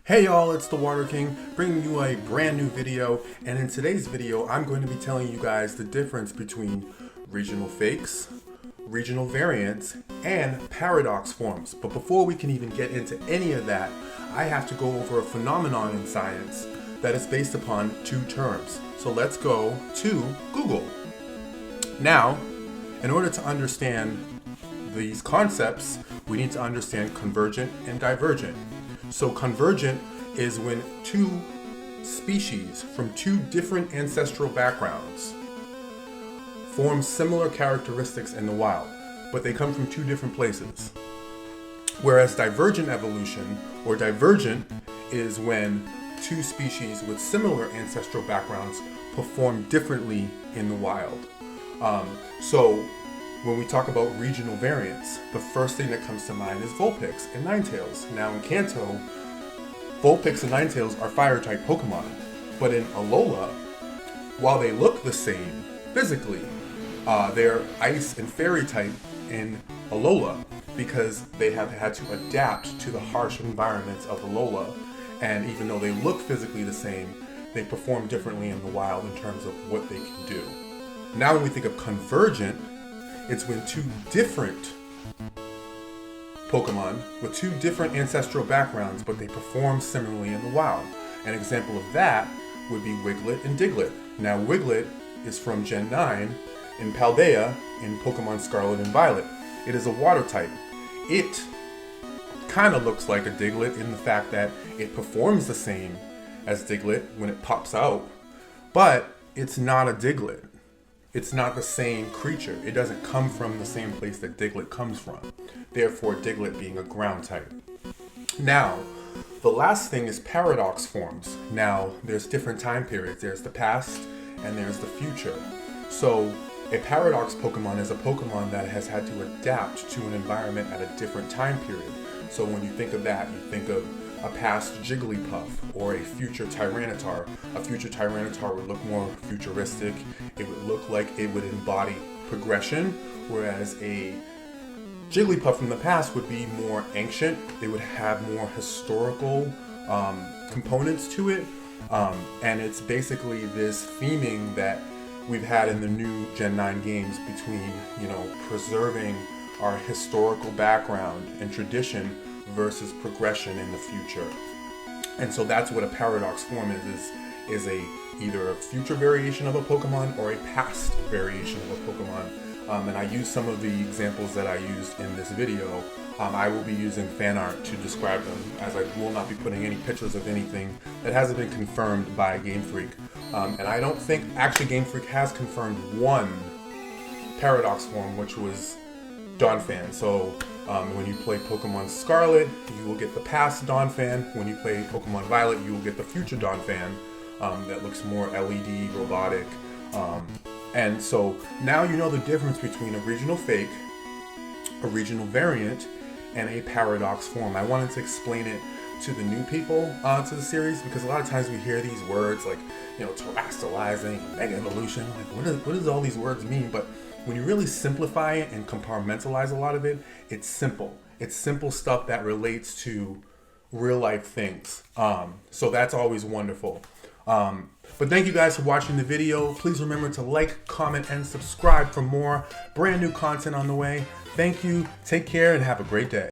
Hey y'all, it's the Water King bringing you a brand new video, and in today's video I'm going to be telling you guys the difference between regional fakes, regional variants, and paradox forms. But before we can even get into any of that, I have to go over a phenomenon in science that is based upon two terms. So let's go to Google. Now, in order to understand these concepts, we need to understand convergent and divergent. So convergent is when two species from two different ancestral backgrounds form similar characteristics in the wild, but they come from two different places. Whereas divergent evolution or divergent is when two species with similar ancestral backgrounds perform differently in the wild. So when we talk about regional variants, the first thing that comes to mind is Vulpix and Ninetales. Now in Kanto, Vulpix and Ninetales are fire-type Pokemon, but in Alola, while they look the same physically, they're ice and fairy type in Alola because they have had to adapt to the harsh environments of Alola, and even though they look physically the same, they perform differently in the wild in terms of what they can do. Now when we think of convergent, it's when two different Pokemon with two different ancestral backgrounds, but they perform similarly in the wild. An example of that would be Wiglet and Diglett. Now Wiglet is from Gen 9 in Paldea in Pokemon Scarlet and Violet. It is a water type. It kind of looks like a Diglett in the fact that it performs the same as Diglett when it pops out, but it's not a Diglett. It's not the same creature. It doesn't come from the same place that Diglett comes from. Therefore, Diglett being a ground type. Now, the last thing is paradox forms. Now, there's different time periods. There's the past and there's the future. So, a paradox Pokemon is a Pokemon that has had to adapt to an environment at a different time period. So when you think of that, you think of a past Jigglypuff or a future Tyranitar. A future Tyranitar would look more futuristic. It would look like it would embody progression, whereas a Jigglypuff from the past would be more ancient. It would have more historical components to it, and it's basically this theming that we've had in the new Gen 9 games between, preserving our historical background and tradition versus progression in the future. And so that's what a paradox form is either a future variation of a Pokemon or a past variation of a Pokemon. And I use some of the examples that I used in this video. I will be using fan art to describe them, as I will not be putting any pictures of anything that hasn't been confirmed by Game Freak. And I don't think, actually Game Freak has confirmed one paradox form, which was Donphan. So when you play Pokemon Scarlet, you will get the past Donphan. When you play Pokemon Violet, you will get the future Donphan that looks more LED, robotic. And so now you know the difference between a regional fake, a regional variant, and a paradox form. I wanted to explain it to the new people to the series, because a lot of times we hear these words like, terrestrializing, mega evolution. Like, what does all these words mean? But when you really simplify it and compartmentalize a lot of it, it's simple. It's simple stuff that relates to real life things. So that's always wonderful. But thank you guys for watching the video. Please remember to like, comment, and subscribe for more brand new content on the way. Thank you, take care, and have a great day.